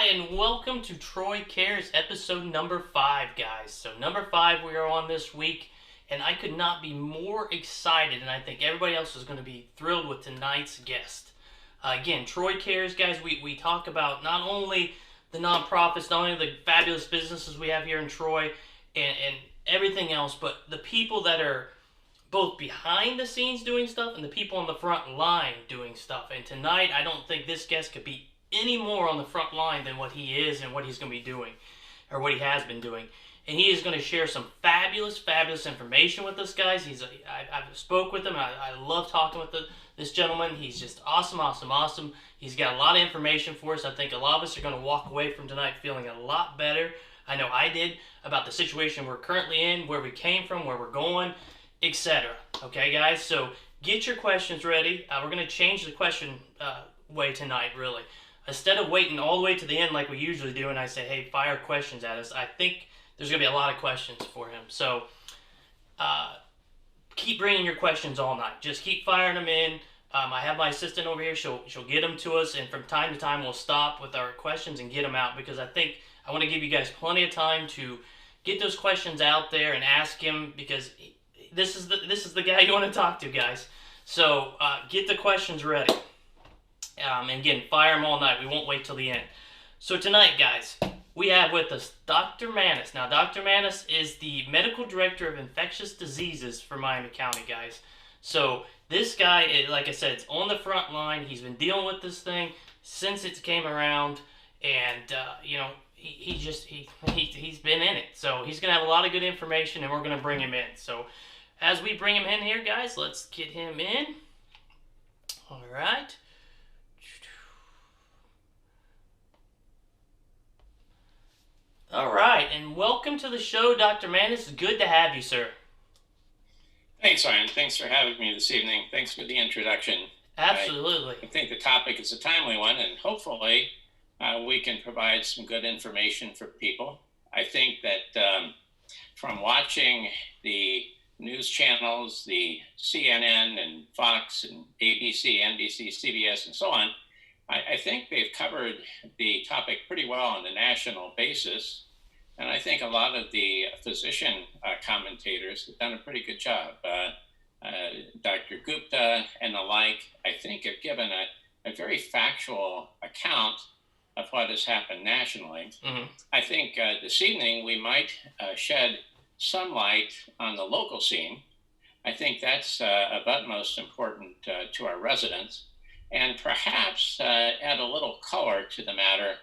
and welcome to Troy Cares episode number 5, guys. So, number 5 we are on this week, and I could not be more excited, and I think everybody else is going to be thrilled with tonight's guest. Again, Troy Cares, guys, we talk about not only the nonprofits, not only the fabulous businesses we have here in Troy, and everything else, but the people that are both behind the scenes doing stuff and the people on the front line doing stuff. And tonight, I don't think this guest could be any more on the front line than what he is and what he's going to be doing, or what he has been doing. And he is going to share some fabulous information with us, guys. I've spoke with him. I love talking with this gentleman. He's just awesome. He's got a lot of information for us. I think a lot of us are going to walk away from tonight feeling a lot better. I know I did, about the situation we're currently in, where we came from, where we're going, etc. Okay, guys? So get your questions ready. We're going to change the question way tonight, really. Instead of waiting all the way to the end like we usually do, and I say, hey, fire questions at us, I think there's going to be a lot of questions for him. So keep bringing your questions all night. Just keep firing them in. I have my assistant over here. She'll get them to us, and from time to time we'll stop with our questions and get them out, because I want to give you guys plenty of time to get those questions out there and ask him, because this is the guy you want to talk to, guys. So get the questions ready. And again, fire them all night. We won't wait till the end. So tonight, guys, we have with us Dr. Manis. Now, Dr. Manis is the Medical Director of Infectious Diseases for Miami County, guys. So this guy, like I said, is on the front line. He's been dealing with this thing since it came around, and he's been in it. So he's gonna have a lot of good information, and we're gonna bring him in. So as we bring him in here, guys, let's get him in. All right. All right, and welcome to the show, Dr. Manis. Good to have you, sir. Thanks, Ryan. Thanks for having me this evening. Thanks for the introduction. Absolutely. I think the topic is a timely one, and hopefully we can provide some good information for people. I think that from watching the news channels, the CNN and Fox and ABC, NBC, CBS, and so on, I think they've covered the topic pretty well on the national basis. And I think a lot of the physician commentators have done a pretty good job. Dr. Gupta and the like, I think, have given a very factual account of what has happened nationally. Mm-hmm. I think this evening we might shed some light on the local scene. I think that's of utmost importance to our residents, and perhaps add a little color to the matter,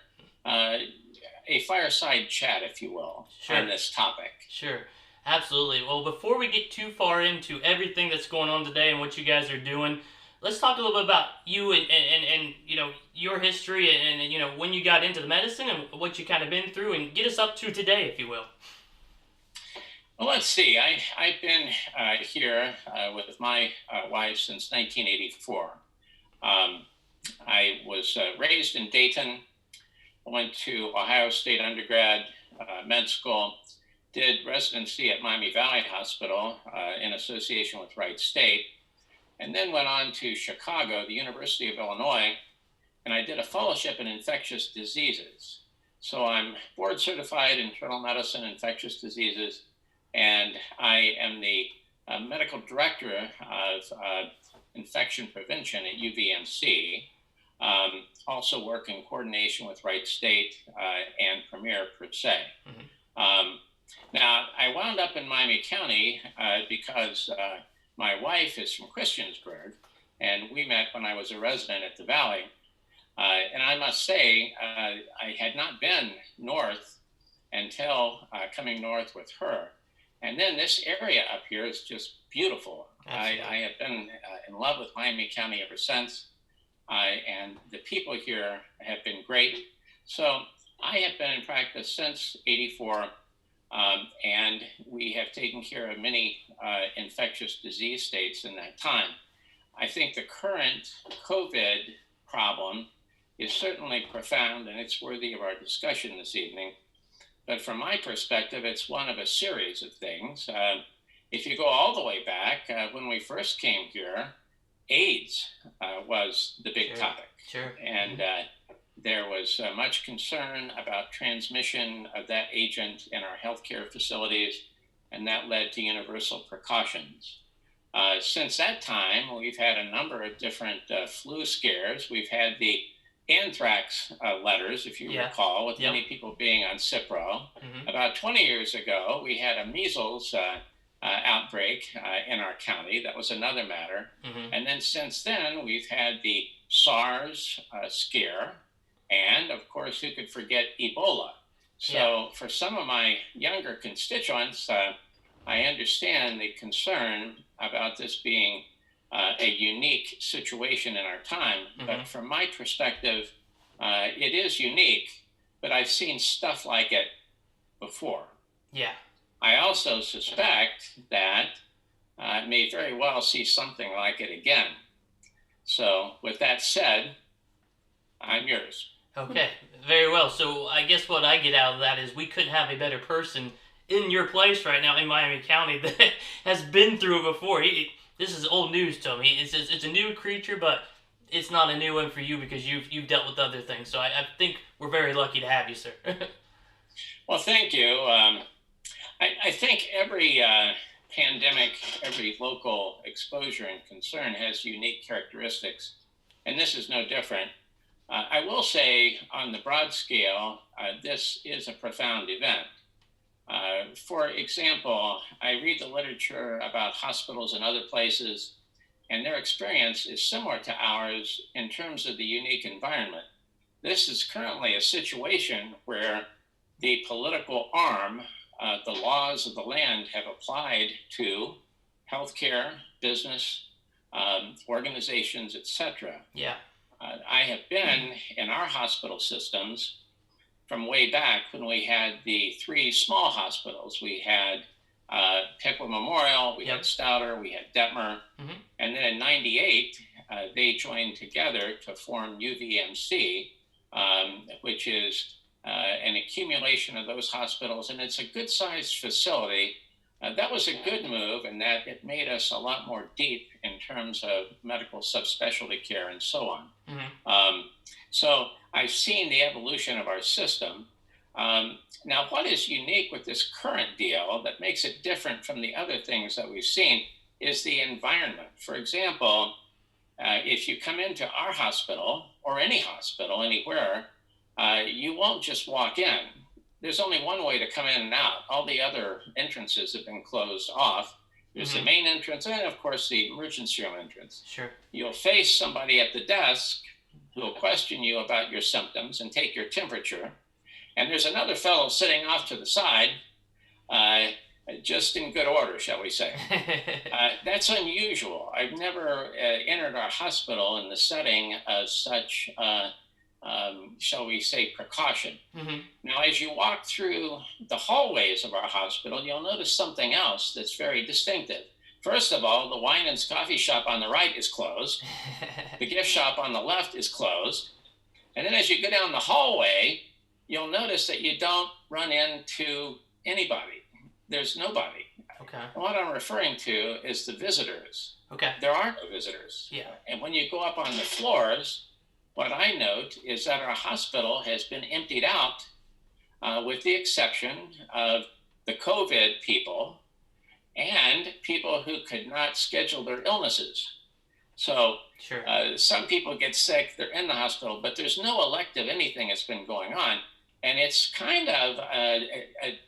a fireside chat, if you will, sure, on this topic. Sure, absolutely. Well, before we get too far into everything that's going on today and what you guys are doing, let's talk a little bit about you and your history and when you got into the medicine and what you kind of been through, and get us up to today, if you will. Well, let's see. I've been here with my wife since 1984. I was raised in Dayton, went to Ohio State undergrad, med school, did residency at Miami Valley Hospital in association with Wright State, and then went on to Chicago, the University of Illinois, and I did a fellowship in infectious diseases. So I'm board certified in internal medicine, infectious diseases, and I am the medical director of infection prevention at UVMC. Also work in coordination with Wright State and Premier per se. Mm-hmm. Now, I wound up in Miami County because my wife is from Christiansburg, and we met when I was a resident at the Valley. And I must say, I had not been north until coming north with her. And then this area up here is just beautiful. I have been in love with Miami County ever since. And the people here have been great. So I have been in practice since '84, and we have taken care of many infectious disease states in that time. I think the current COVID problem is certainly profound, and it's worthy of our discussion this evening. But from my perspective, it's one of a series of things. If you go all the way back, when we first came here, AIDS was the big topic. Sure. And there was much concern about transmission of that agent in our healthcare facilities, and that led to universal precautions. Since that time, we've had a number of different flu scares. We've had the anthrax letters, if you Yeah. recall, with Yep. many people being on Cipro. Hmm. About 20 years ago, we had a measles outbreak in our county. That was another matter. Hmm. And then since then, we've had the SARS scare. And of course, who could forget Ebola? So, for some of my younger constituents, I understand the concern about this being a unique situation in our time. Mhm. But from my perspective, it is unique, but I've seen stuff like it before. Yeah. I also suspect that I may very well see something like it again. So, with that said, I'm yours. Okay, very well. So I guess what I get out of that is we couldn't have a better person in your place right now in Miami County that has been through it before. This is old news to him. It's a new creature, but it's not a new one for you because you've dealt with other things. So I think we're very lucky to have you, sir. Well, thank you. I think every pandemic, every local exposure and concern has unique characteristics, and this is no different. I will say, on the broad scale, this is a profound event. For example, I read the literature about hospitals and other places, and their experience is similar to ours in terms of the unique environment. This is currently a situation where the political arm, the laws of the land have applied to healthcare, business, organizations, etc. Yeah. I have been in our hospital systems from way back when we had the three small hospitals. We had Piqua Memorial, we Yep. had Stouter, we had Detmer, Mhm. and then in '98 they joined together to form UVMC, which is an accumulation of those hospitals, and it's a good-sized facility. That was a good move in that it made us a lot more deep in terms of medical subspecialty care and so on. Mhm. So I've seen the evolution of our system. Now, what is unique with this current deal that makes it different from the other things that we've seen is the environment. For example, if you come into our hospital or any hospital anywhere, you won't just walk in. There's only one way to come in and out. All the other entrances have been closed off. There's the Mhm. main entrance and, of course, the emergency room entrance. Sure. You'll face somebody at the desk who will question you about your symptoms and take your temperature. And there's another fellow sitting off to the side, uh, just in good order, shall we say. That's unusual. I've never entered our hospital in the setting of such, shall we say, precaution. Mhm. Now, as you walk through the hallways of our hospital, you'll notice something else that's very distinctive. First of all, the wine and coffee shop on the right is closed. The gift shop on the left is closed. And then as you go down the hallway, you'll notice that you don't run into anybody. There's nobody. Okay. And what I'm referring to is the visitors. Okay. There are no visitors. Yeah. And when you go up on the floors, what I note is that our hospital has been emptied out, with the exception of the COVID people and people who could not schedule their illnesses. So Sure. some people get sick, they're in the hospital, but there's no elective anything that's been going on. And it's kind of a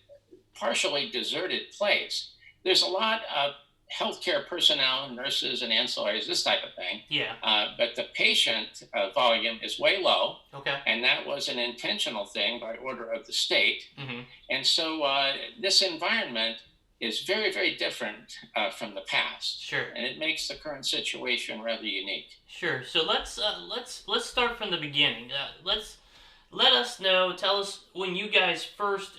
partially deserted place. There's a lot of healthcare personnel, nurses and ancillaries, this type of thing. Yeah. But the patient volume is way low, Okay. and that was an intentional thing by order of the state. Mhm. And so this environment is very, very different from the past, Sure. and it makes the current situation rather unique. Sure. So let's start from the beginning. Let us know. Tell us when you guys first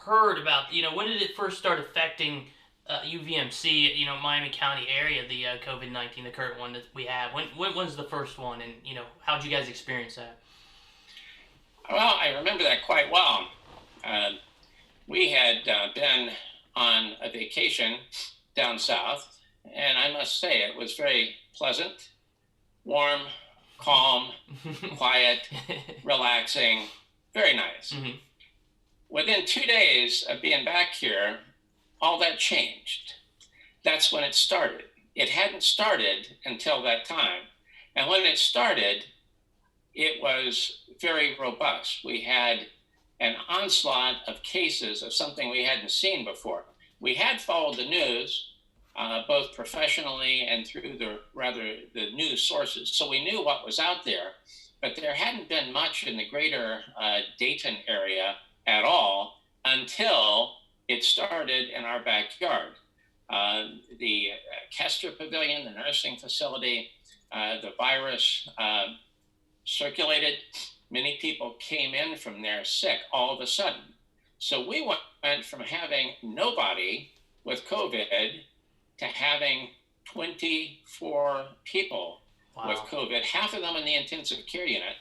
heard about. When did it first start affecting UVMC? Miami County area, the COVID-19, the current one that we have. When was the first one, and how'd you guys experience that? Well, I remember that quite well. We had been on a vacation down south, and I must say it was very pleasant, warm, calm, quiet, relaxing, very nice. Mm-hmm. Within 2 days of being back here, all that changed. That's when it started. It hadn't started until that time. And when it started, it was very robust. We had an onslaught of cases of something we hadn't seen before. We had followed the news, both professionally and through the news sources. So we knew what was out there, but there hadn't been much in the greater Dayton area at all until it started in our backyard. The Kester Pavilion, the nursing facility, the virus circulated. Many people came in from there sick all of a sudden. So we went from having nobody with COVID to having 24 people with COVID, half of them in the intensive care unit.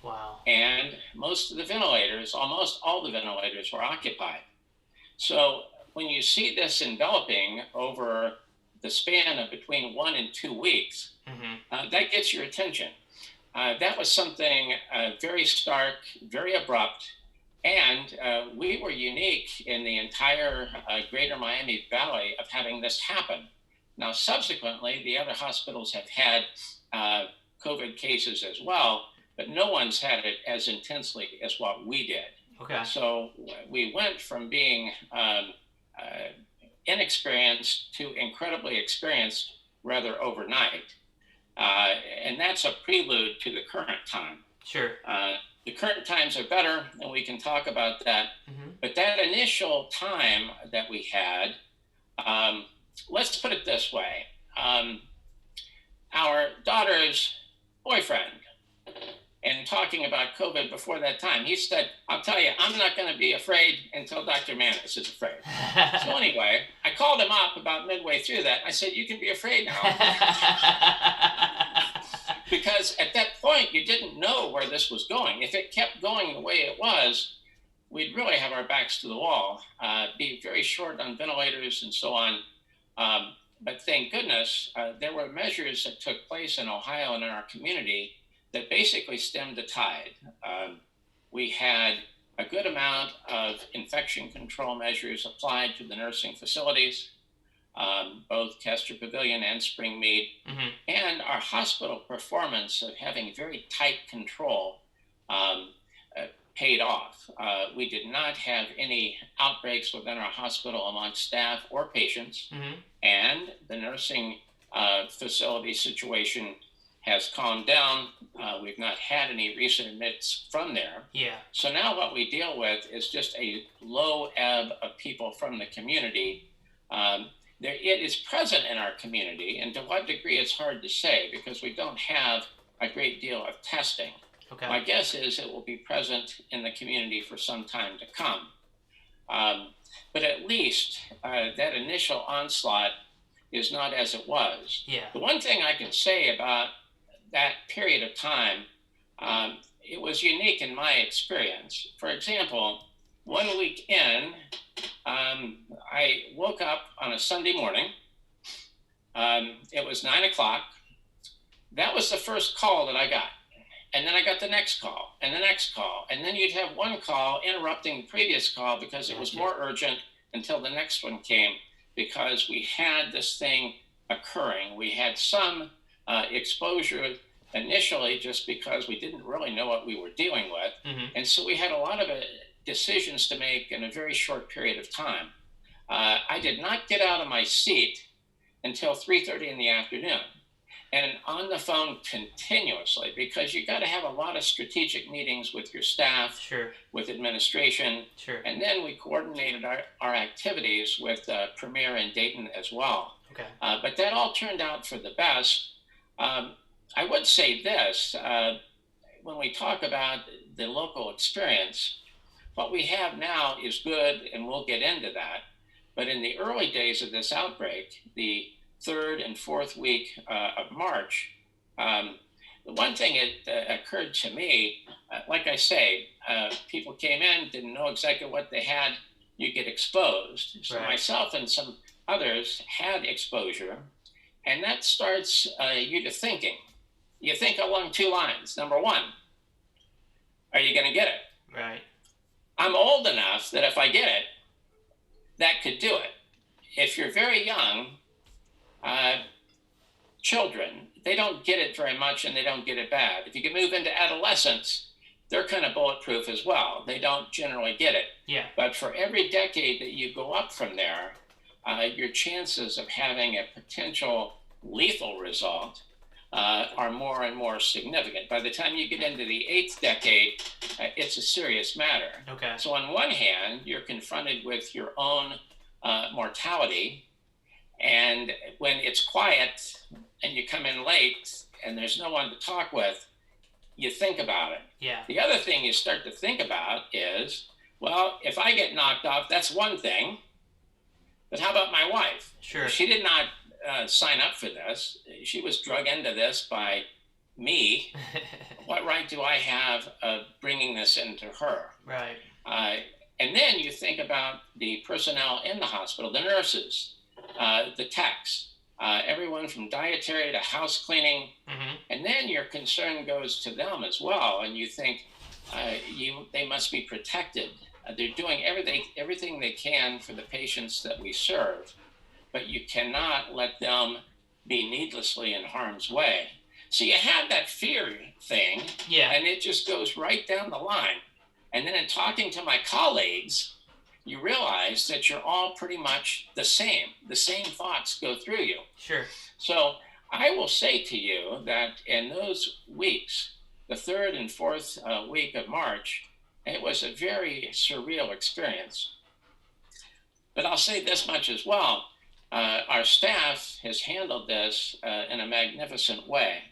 Wow. And most of the ventilators, almost all the ventilators were occupied. So when you see this enveloping over the span of between 1 and 2 weeks, that gets your attention. That was something very stark, very abrupt, and we were unique in the entire greater Miami Valley of having this happen. Now, subsequently, the other hospitals have had COVID cases as well, but no one's had it as intensely as what we did. Okay. So we went from being inexperienced to incredibly experienced rather overnight. And that's a prelude to the current time. Sure. The current times are better, and we can talk about that. But that initial time that we had, let's put it this way. Our daughter's boyfriend, and talking about COVID before that time, he said, I'll tell you, I'm not going to be afraid until Dr. Manis is afraid. So anyway, I called him up about midway through that. I said, you can be afraid now. Because at that point, you didn't know where this was going. If it kept going the way it was, we'd really have our backs to the wall, be very short on ventilators and so on. But thank goodness, there were measures that took place in Ohio and in our community that basically stemmed the tide. We had a good amount of infection control measures applied to the nursing facilities, both Kester Pavilion and Springmead, and our hospital performance of having very tight control paid off. We did not have any outbreaks within our hospital among staff or patients, and the nursing facility situation has calmed down. We've not had any recent admits from there. Yeah. So now what we deal with is just a low ebb of people from the community. It is present in our community, and to what degree it's hard to say because we don't have a great deal of testing. Okay. My guess is it will be present in the community for some time to come. But at least that initial onslaught is not as it was. Yeah. The one thing I can say about that period of time, it was unique in my experience. For example, 1 week in, I woke up on a Sunday morning. It was 9 o'clock. That was the first call that I got. And then I got the next call and the next call. And then you'd have one call interrupting the previous call because it was more urgent until the next one came, because we had this thing occurring. We had some exposure initially just because we didn't really know what we were dealing with. And so we had a lot of decisions to make in a very short period of time. I did not get out of my seat until 3:30 in the afternoon, and on the phone continuously, because you got to have a lot of strategic meetings with your staff, with administration, and then we coordinated our activities with Premier and Dayton as well. Okay. But that all turned out for the best. I would say this, when we talk about the local experience, what we have now is good, and we'll get into that. But in the early days of this outbreak, the 3rd and 4th week of March, the one thing that occurred to me, like I say, people came in, didn't know exactly what they had, you get exposed. So myself and some others had exposure, and that starts you to thinking. you think along two lines. Number one, are you going to get it? Right. I'm old enough that if I get it, that could do it. If you're very young, children, they don't get it very much and they don't get it bad. If you can move into adolescence, they're kind of bulletproof as well. They don't generally get it. Yeah. But for every decade that you go up from there, your chances of having a potential lethal result are more and more significant. By the time you get into the eighth decade, it's a serious matter. Okay. So on one hand, you're confronted with your own mortality, and when it's quiet and you come in late and there's no one to talk with, you think about it. Yeah. The other thing you start to think about is, well, if I get knocked off, that's one thing. But how about my wife? Sure. She did not sign up for this. She was drug into this by me. What right do I have of bringing this into her? Right. And then you think about the personnel in the hospital, the nurses, the techs, everyone from dietary to house cleaning. Mm-hmm. And then your concern goes to them as well. And you think they must be protected. They're doing everything they can for the patients that we serve, but you cannot let them be needlessly in harm's way. So you have that fear thing, Yeah. and it just goes right down the line. And then in talking to my colleagues, you realize that you're all pretty much the same. The same thoughts go through you. Sure. So I will say to you that in those weeks, the third and fourth week of March, it was a very surreal experience. But I'll say this much as well. Our staff has handled this in a magnificent way.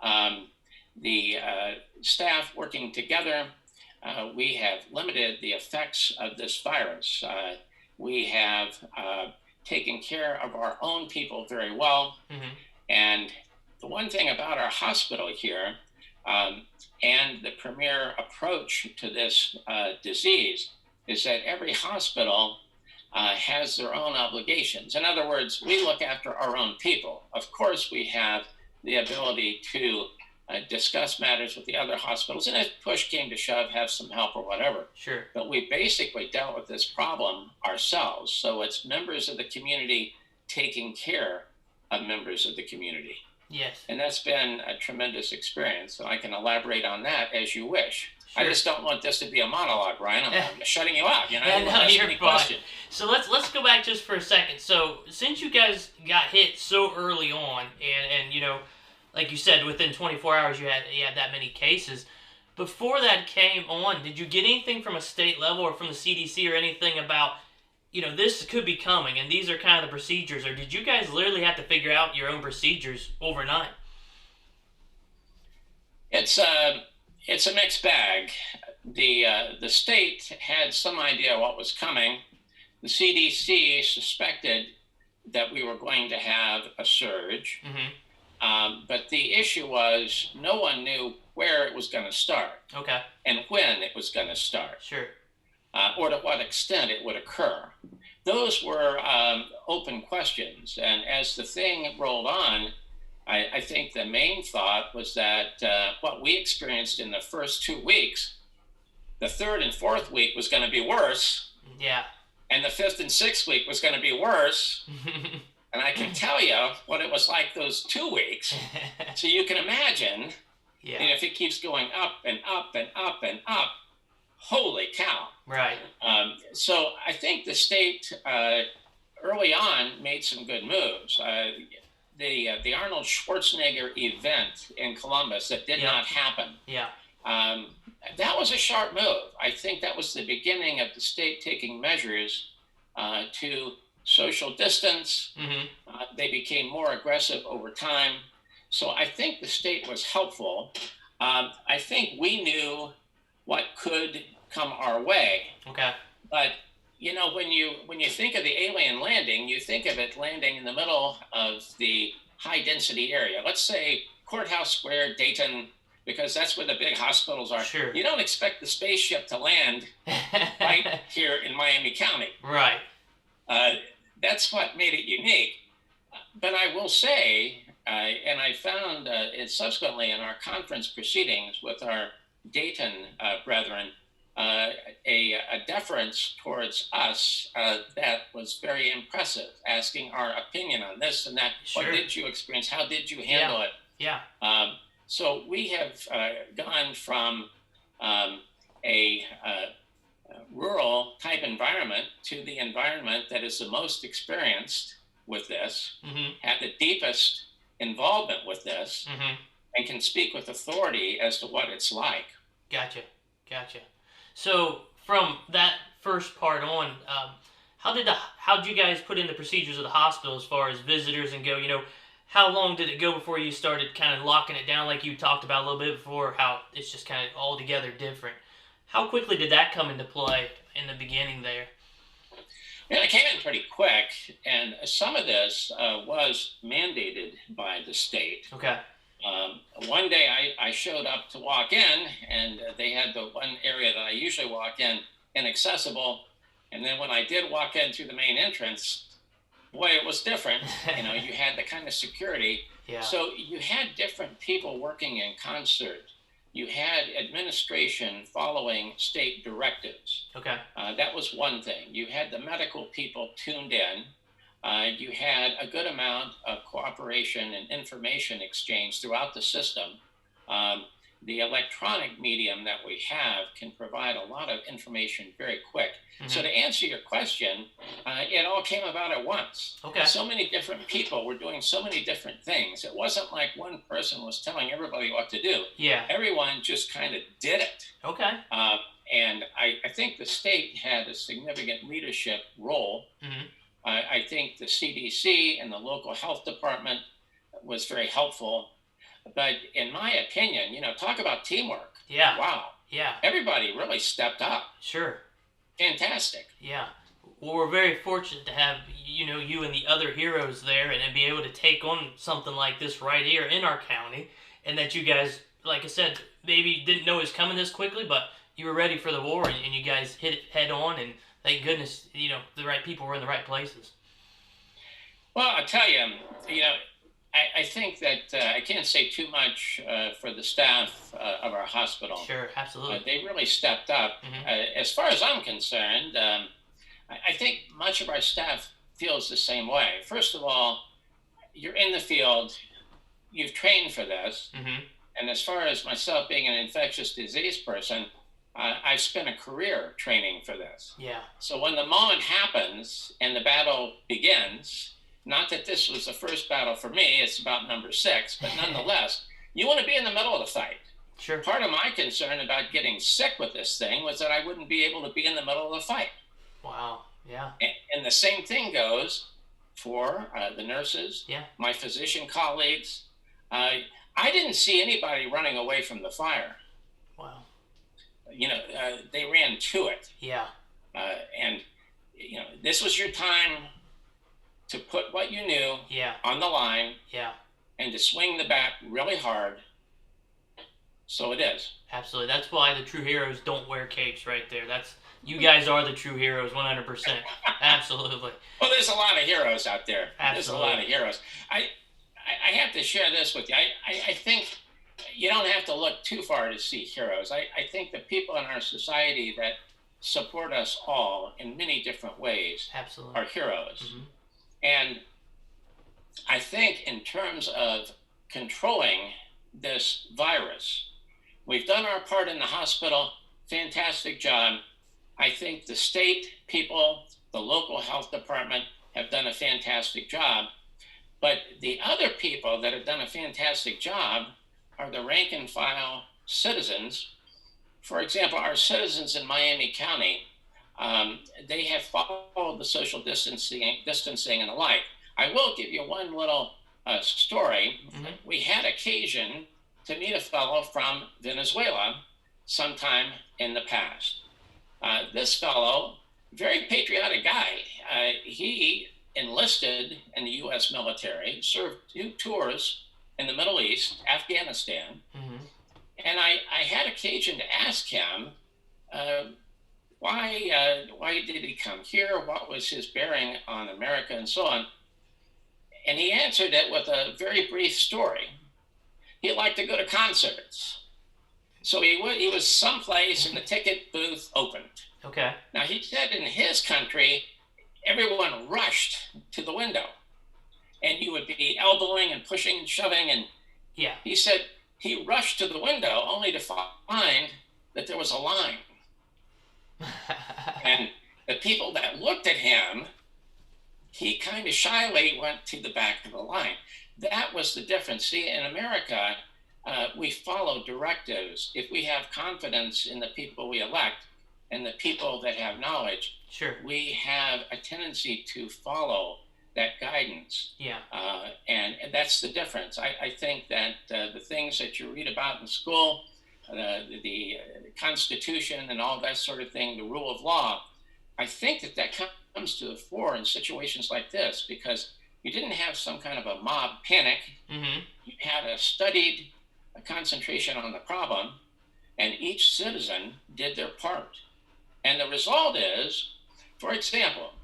The staff working together, we have limited the effects of this virus. We have taken care of our own people very well. Mm-hmm. And the one thing about our hospital here, and the premier approach to this disease, is that every hospital has their own obligations. In other words, we look after our own people. Of course, we have the ability to discuss matters with the other hospitals, and if push came to shove, have some help or whatever. Sure. But we basically dealt with this problem ourselves. So it's members of the community taking care of members of the community. Yes. And that's been a tremendous experience. So I can elaborate on that as you wish. Sure. I just don't want this to be a monologue, Ryan. I'm shutting you out. You know, Yeah, no, ask you're any fine. question. So let's go back just for a second. So since you guys got hit so early on, and you know, like you said, within 24 hours you had that many cases. Before that came on, did you get anything from a state level or from the CDC or anything about, you know, this could be coming and these are kind of the procedures, or did you guys literally have to figure out your own procedures overnight? It's a mixed bag. The state had some idea what was coming. The CDC suspected that we were going to have a surge. Mm-hmm. But the issue was no one knew where it was going to start Okay. and when it was going to start, Sure. or to what extent it would occur. Those were open questions. And as the thing rolled on, I think the main thought was that what we experienced in the first 2 weeks, the third and fourth week was going to be worse, Yeah. and the fifth and sixth week was going to be worse. And I can tell you what it was like those 2 weeks. So you can imagine, Yeah. and if it keeps going up and up and up and up, holy cow. Right. So I think the state early on made some good moves. The Arnold Schwarzenegger event in Columbus that did not happen. Yeah. That was a sharp move. I think that was the beginning of the state taking measures to social distance. Mm-hmm. They became more aggressive over time. So I think the state was helpful. I think we knew what could come our way. Okay. But you know, when you think of the alien landing, you think of it landing in the middle of the high density area. Let's say Courthouse Square, Dayton, because that's where the big hospitals are. Sure. You don't expect the spaceship to land right here in Miami County. Right. That's what made it unique. But I will say And I found it subsequently in our conference proceedings with our Dayton brethren a deference towards us that was very impressive, asking our opinion on this and that. Sure. What did you experience? How did you handle it? Yeah. So we have gone from a rural type environment to the environment that is the most experienced with this, had the deepest involvement with this, and can speak with authority as to what it's like. Gotcha. So from that first part on, how did you guys put in the procedures of the hospital as far as visitors and go? How long did it go before you started kind of locking it down, like you talked about a little bit before? How it's just kind of altogether different. How quickly did that come into play in the beginning there? Yeah, it came in pretty quick, and some of this was mandated by the state. Okay. One day I showed up to walk in, and they had the one area that I usually walk in inaccessible. And then when I did walk in through the main entrance, boy, it was different. You had the kind of security. Yeah. So you had different people working in concert. You had administration following state directives. Okay. That was one thing. You had the medical people tuned in. You had a good amount of cooperation and information exchange throughout the system. The electronic medium that we have can provide a lot of information very quick. So to answer your question, it all came about at once. Okay. So many different people were doing so many different things. It wasn't like one person was telling everybody what to do. Yeah. Everyone just kind of did it. Okay. And I think the state had a significant leadership role. I think the CDC and the local health department was very helpful. But in my opinion, talk about teamwork. Yeah. Wow. Yeah. Everybody really stepped up. Sure. Fantastic. Yeah. Well, we're very fortunate to have, you and the other heroes there and be able to take on something like this right here in our county. And that you guys, like I said, maybe didn't know it was coming this quickly, but you were ready for the war and you guys hit it head on. And thank goodness, the right people were in the right places. Well, I'll tell you, I think that I can't say too much for the staff of our hospital. Sure, absolutely. They really stepped up. As far as I'm concerned, I think much of our staff feels the same way. First of all, you're in the field, you've trained for this. And as far as myself being an infectious disease person, I've spent a career training for this. Yeah. So when the moment happens and the battle begins, not that this was the first battle for me, it's about number 6, but nonetheless, you want to be in the middle of the fight. Sure. Part of my concern about getting sick with this thing was that I wouldn't be able to be in the middle of the fight. Wow. Yeah. And the same thing goes for the nurses, my physician colleagues. I didn't see anybody running away from the fire. Wow. They ran to it. Yeah. And this was your time to put what you knew on the line and to swing the bat really hard. So it is. Absolutely. That's why the true heroes don't wear capes right there. You guys are the true heroes, 100%. Absolutely. Well, there's a lot of heroes out there. Absolutely. There's a lot of heroes. I have to share this with you. I think you don't have to look too far to see heroes. I think the people in our society that support us all in many different ways are heroes. And I think in terms of controlling this virus, we've done our part in the hospital, fantastic job. I think the state people, the local health department have done a fantastic job. But the other people that have done a fantastic job are the rank and file citizens. For example, our citizens in Miami County, they have followed the social distancing and the like. I will give you one little story. We had occasion to meet a fellow from Venezuela sometime in the past. This fellow, very patriotic guy, he enlisted in the U.S. military, served 2 tours in the Middle East, Afghanistan, and I had occasion to ask him, why did he come here? What was his bearing on America and so on? And he answered it with a very brief story. He liked to go to concerts. So he was someplace and the ticket booth opened. Okay. Now, he said in his country, everyone rushed to the window and you would be elbowing and pushing and shoving. And yeah, he said he rushed to the window only to find that there was a line. And the people that looked at him, he kind of shyly went to the back of the line. That was the difference. See, in America, we follow directives. If we have confidence in the people we elect and the people that have knowledge, sure, we have a tendency to follow that guidance. Yeah. And that's the difference. I think that the things that you read about in school, the Constitution and all that sort of thing, the rule of law, I think that comes to the fore in situations like this because you didn't have some kind of a mob panic. Mm-hmm. You had a studied concentration on the problem, and each citizen did their part. And the result is, for example,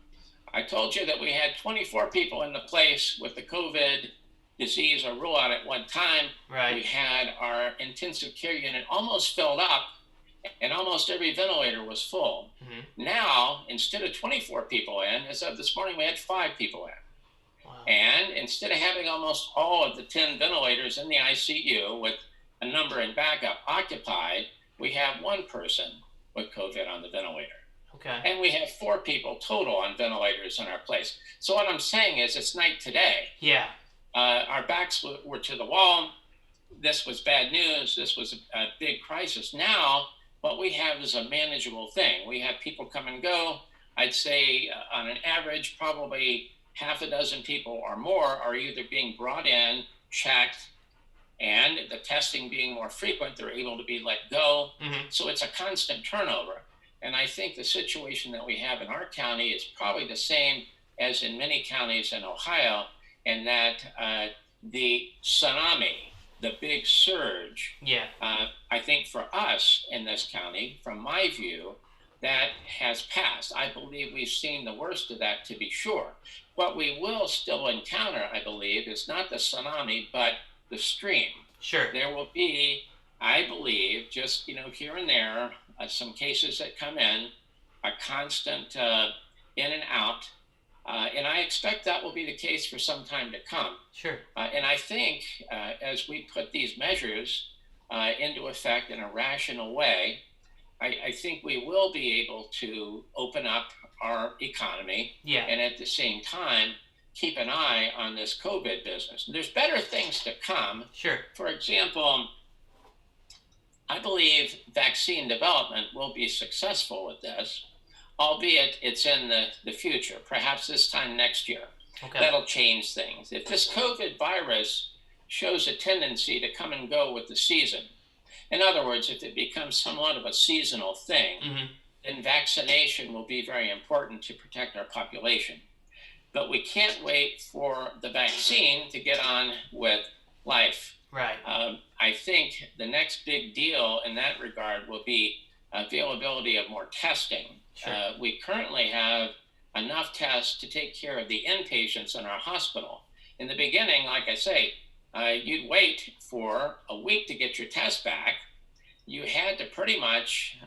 I told you that we had 24 people in the place with the COVID disease or rule out at one time. Right. We had our intensive care unit almost filled up, and almost every ventilator was full. Mm-hmm. Now, instead of 24 people in, as of this morning, we had 5 people in. Wow. And instead of having almost all of the 10 ventilators in the ICU with a number in backup occupied, we have 1 person with COVID on the ventilator. Okay. And we have 4 people total on ventilators in our place. So what I'm saying is it's night today. Yeah. Our backs were to the wall. This was bad news. This was a big crisis. Now, what we have is a manageable thing. We have people come and go. I'd say on an average, probably half a dozen people or more are either being brought in, checked, and the testing being more frequent, they're able to be let go. Mm-hmm. So it's a constant turnover. And I think the situation that we have in our county is probably the same as in many counties in Ohio, and that the tsunami, the big surge, yeah, I think for us in this county, from my view, that has passed. I believe we've seen the worst of that, to be sure. What we will still encounter, I believe, is not the tsunami, but the stream. Sure. There will be, I believe, just here and there, some cases that come in, a constant in and out, and I expect that will be the case for some time to come. Sure. And I think as we put these measures into effect in a rational way, I think we will be able to open up our economy, yeah, and at the same time keep an eye on this COVID business. There's better things to come. Sure. For example, I believe vaccine development will be successful with this, albeit it's in the future, perhaps this time next year. Okay. That'll change things. If this COVID virus shows a tendency to come and go with the season, in other words, if it becomes somewhat of a seasonal thing, mm-hmm. then vaccination will be very important to protect our population. But we can't wait for the vaccine to get on with life. Right. I think the next big deal in that regard will be availability of more testing. Sure. We currently have enough tests to take care of the inpatients in our hospital. In the beginning, like I say, you'd wait for a week to get your test back. You had to pretty much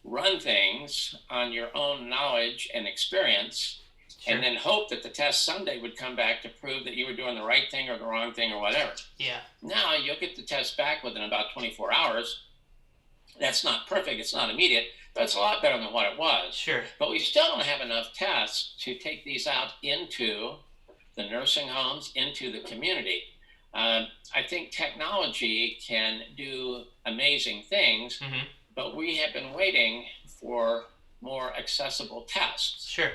run things on your own knowledge and experience, sure. and then hope that the test someday would come back to prove that you were doing the right thing or the wrong thing or whatever. Yeah. Now you'll get the test back within about 24 hours. That's not perfect, it's not immediate, but it's a lot better than what it was. Sure. But we still don't have enough tests to take these out into the nursing homes, into the community. I think technology can do amazing things, mm-hmm. but we have been waiting for more accessible tests. Sure.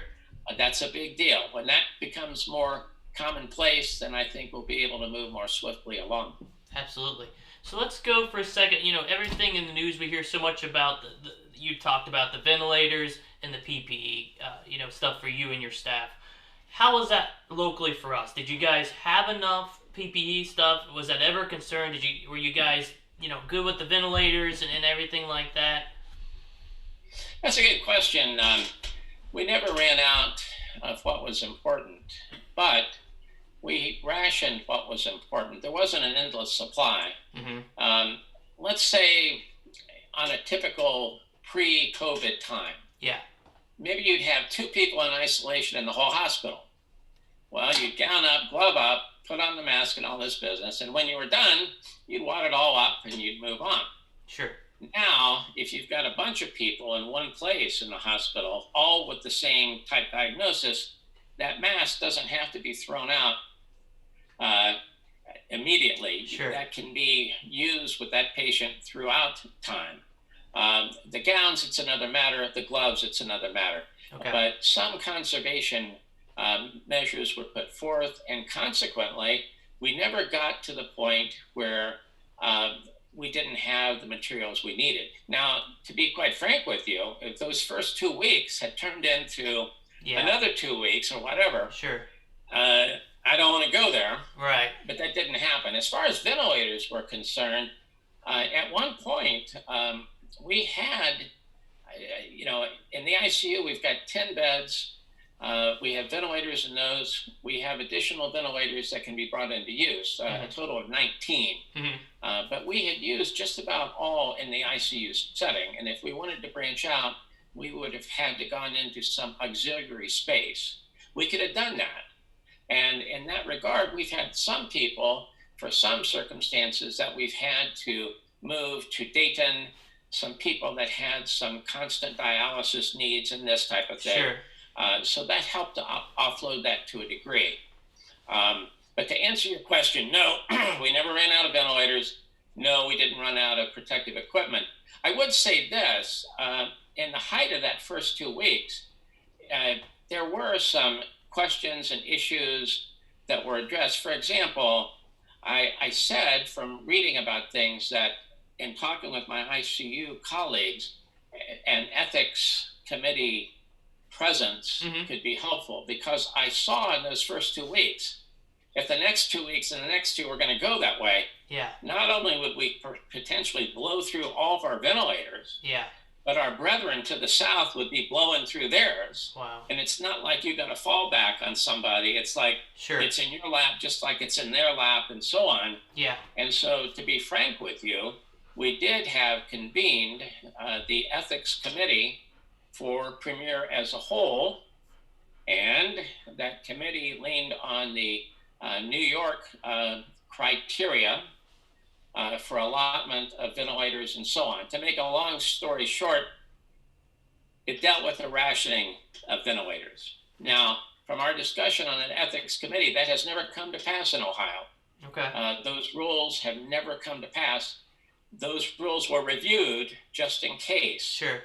That's a big deal. When that becomes more commonplace, then I think we'll be able to move more swiftly along. Absolutely. So let's go for a second. Everything in the news we hear so much about, you talked about the ventilators and the PPE, stuff for you and your staff. How was that locally for us? Did you guys have enough PPE stuff? Was that ever a concern? Were you guys, good with the ventilators and everything like that? That's a good question. We never ran out of what was important, but we rationed what was important. There wasn't an endless supply. Mm-hmm. Let's say on a typical pre-COVID time, Yeah. maybe you'd have 2 people in isolation in the whole hospital. Well, you'd gown up, glove up, put on the mask and all this business. And when you were done, you'd wad it all up and you'd move on. Sure. Now, if you've got a bunch of people in one place in the hospital, all with the same type diagnosis, that mask doesn't have to be thrown out immediately. Sure. That can be used with that patient throughout time. The gowns, it's another matter. The gloves, it's another matter. Okay. But some conservation measures were put forth, and consequently, we never got to the point where we didn't have the materials we needed. Now, to be quite frank with you, if those first 2 weeks had turned into another 2 weeks or whatever, sure, I don't want to go there. Right. But that didn't happen. As far as ventilators were concerned, at one point, we had, in the ICU, we've got 10 beds. We have ventilators in those. We have additional ventilators that can be brought into use, a total of 19. Mm-hmm. But we had used just about all in the ICU setting. And if we wanted to branch out, we would have had to gone into some auxiliary space. We could have done that. And in that regard, we've had some people, for some circumstances, that we've had to move to Dayton, some people that had some constant dialysis needs and this type of thing. Sure. So that helped to offload that to a degree. But to answer your question, no, we never ran out of ventilators. No, we didn't run out of protective equipment. I would say this, in the height of that first 2 weeks, there were some questions and issues that were addressed. For example, I said from reading about things that in talking with my ICU colleagues, an ethics committee presence could be helpful, because I saw in those first 2 weeks, if the next 2 weeks and the next 2 were going to go that way, not only would we potentially blow through all of our ventilators, but our brethren to the south would be blowing through theirs. Wow. And it's not like you're going to fall back on somebody. It's like it's in your lap just like it's in their lap, and so on. Yeah. And so, to be frank with you, we did have convened the ethics committee for Premier as a whole, and that committee leaned on the New York criteria for allotment of ventilators and so on. To make a long story short, it dealt with the rationing of ventilators. Now, from our discussion on an ethics committee, that has never come to pass in Ohio. Okay. Those rules have never come to pass. Those rules were reviewed just in case. Sure.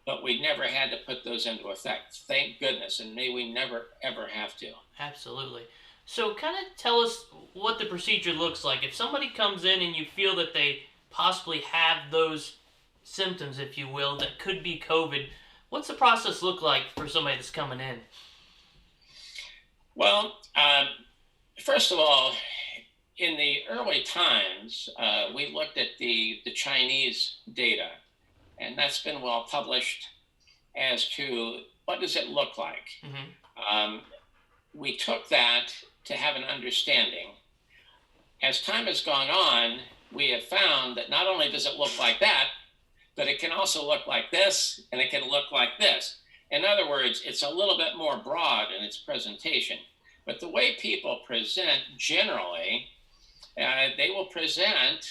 But we never had to put those into effect. Thank goodness, and may we never, ever have to. Absolutely. So kind of tell us what the procedure looks like. If somebody comes in and you feel that they possibly have those symptoms, if you will, that could be COVID, what's the process look like for somebody that's coming in? Well, first of all, in the early times, we looked at the Chinese data, and that's been well published as to what does it look like. Mm-hmm. We took that to have an understanding. As time has gone on, we have found that not only does it look like that, but it can also look like this, and it can look like this. In other words, it's a little bit more broad in its presentation. But the way people present generally, they will present